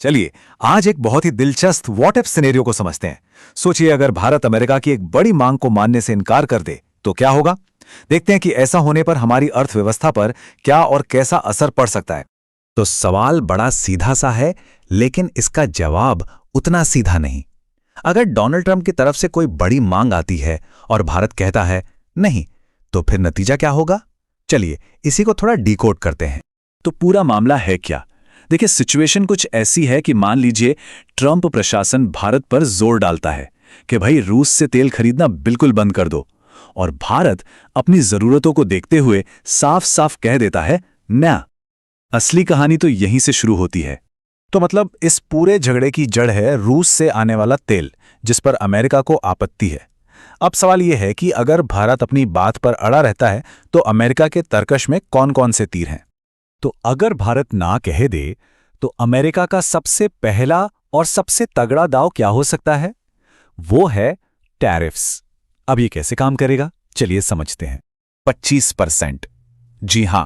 चलिए आज एक बहुत ही दिलचस्प व्हाट इफ सिनेरियो को समझते हैं। सोचिए अगर भारत अमेरिका की एक बड़ी मांग को मानने से इनकार कर दे तो क्या होगा। देखते हैं कि ऐसा होने पर हमारी अर्थव्यवस्था पर क्या और कैसा असर पड़ सकता है। तो सवाल बड़ा सीधा सा है, लेकिन इसका जवाब उतना सीधा नहीं। अगर डोनाल्ड ट्रंप की तरफ से कोई बड़ी मांग आती है और भारत कहता है नहीं, तो फिर नतीजा क्या होगा? चलिए इसी को थोड़ा डिकोड करते हैं। तो पूरा मामला है क्या? देखिए, सिचुएशन कुछ ऐसी है कि मान लीजिए ट्रंप प्रशासन भारत पर जोर डालता है कि भाई रूस से तेल खरीदना बिल्कुल बंद कर दो, और भारत अपनी जरूरतों को देखते हुए साफ साफ कह देता है ना। असली कहानी तो यहीं से शुरू होती है। तो मतलब इस पूरे झगड़े की जड़ है रूस से आने वाला तेल, जिस पर अमेरिका को आपत्ति है। अब सवाल यह है कि अगर भारत अपनी बात पर अड़ा रहता है तो अमेरिका के तर्कश में कौन कौन से तीर हैं। तो अगर भारत ना कह दे तो अमेरिका का सबसे पहला और सबसे तगड़ा दांव क्या हो सकता है? वो है टैरिफ्स। अब ये कैसे काम करेगा, चलिए समझते हैं। 25%। जी हां,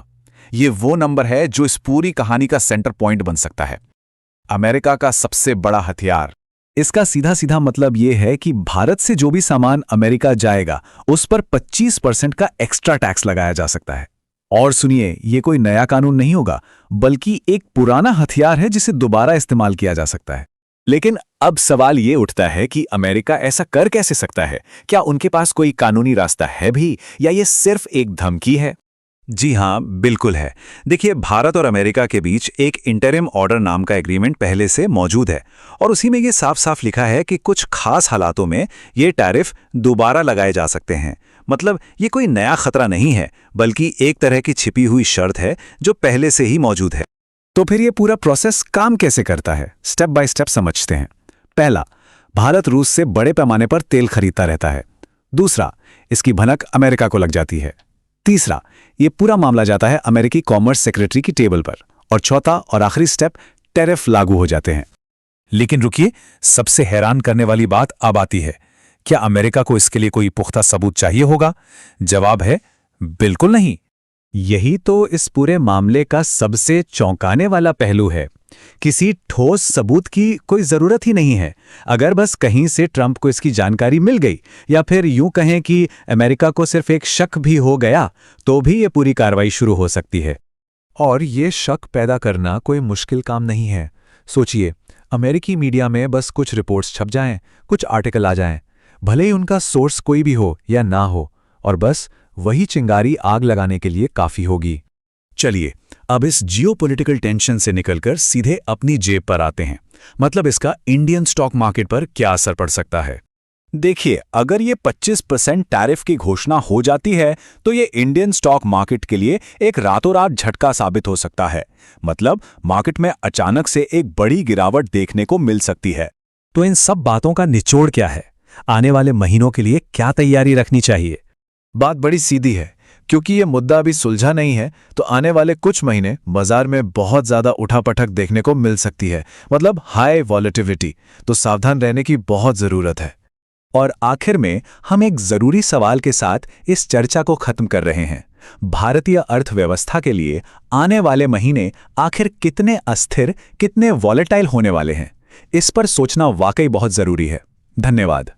ये वो नंबर है जो इस पूरी कहानी का सेंटर पॉइंट बन सकता है। अमेरिका का सबसे बड़ा हथियार। इसका सीधा सीधा मतलब ये है कि भारत से जो भी सामान अमेरिका जाएगा उस पर 25% का एक्स्ट्रा टैक्स लगाया जा सकता है। और सुनिए, ये कोई नया कानून नहीं होगा, बल्कि एक पुराना हथियार है जिसे दोबारा इस्तेमाल किया जा सकता है। लेकिन अब सवाल ये उठता है कि अमेरिका ऐसा कर कैसे सकता है? क्या उनके पास कोई कानूनी रास्ता है भी, या ये सिर्फ एक धमकी है? जी हां, बिल्कुल है। देखिए, भारत और अमेरिका के बीच एक इंटरिम ऑर्डर नाम का एग्रीमेंट पहले से मौजूद है, और उसी में ये साफ साफ लिखा है कि कुछ खास हालातों में ये टैरिफ दोबारा लगाए जा सकते हैं। मतलब ये कोई नया खतरा नहीं है, बल्कि एक तरह की छिपी हुई शर्त है जो पहले से ही मौजूद है। तो फिर ये पूरा प्रोसेस काम कैसे करता है, स्टेप बाय स्टेप समझते हैं। पहला, भारत रूस से बड़े पैमाने पर तेल खरीदता रहता है। दूसरा, इसकी भनक अमेरिका को लग जाती है। तीसरा, ये पूरा मामला जाता है अमेरिकी कॉमर्स सेक्रेटरी की टेबल पर। और चौथा और आखिरी स्टेप, टैरिफ लागू हो जाते हैं। लेकिन रुकिए, सबसे हैरान करने वाली बात अब आती है। क्या अमेरिका को इसके लिए कोई पुख्ता सबूत चाहिए होगा? जवाब है बिल्कुल नहीं। यही तो इस पूरे मामले का सबसे चौंकाने वाला पहलू है। किसी ठोस सबूत की कोई जरूरत ही नहीं है। अगर बस कहीं से ट्रंप को इसकी जानकारी मिल गई, या फिर यूं कहें कि अमेरिका को सिर्फ एक शक भी हो गया, तो भी ये पूरी कार्रवाई शुरू हो सकती है। और ये शक पैदा करना कोई मुश्किल काम नहीं है। सोचिए, अमेरिकी मीडिया में बस कुछ रिपोर्ट्स छप जाएं, कुछ आर्टिकल आ जाएं, भले ही उनका सोर्स कोई भी हो या ना हो, और बस वही चिंगारी आग लगाने के लिए काफी होगी। चलिए अब इस जियोपॉलिटिकल टेंशन से निकलकर सीधे अपनी जेब पर आते हैं। मतलब इसका इंडियन स्टॉक मार्केट पर क्या असर पड़ सकता है? देखिए, अगर ये 25% टैरिफ की घोषणा हो जाती है तो ये इंडियन स्टॉक मार्केट के लिए एक रातों रात झटका साबित हो सकता है। मतलब मार्केट में अचानक से एक बड़ी गिरावट देखने को मिल सकती है। तो इन सब बातों का निचोड़ क्या है? आने वाले महीनों के लिए क्या तैयारी रखनी चाहिए? बात बड़ी सीधी है, क्योंकि ये मुद्दा अभी सुलझा नहीं है तो आने वाले कुछ महीने बाजार में बहुत ज्यादा उठापटक देखने को मिल सकती है। मतलब हाई वॉलेटिलिटी। तो सावधान रहने की बहुत जरूरत है। और आखिर में हम एक जरूरी सवाल के साथ इस चर्चा को खत्म कर रहे हैं। भारतीय अर्थव्यवस्था के लिए आने वाले महीने आखिर कितने अस्थिर, कितने वॉलेटाइल होने वाले हैं? इस पर सोचना वाकई बहुत जरूरी है। धन्यवाद।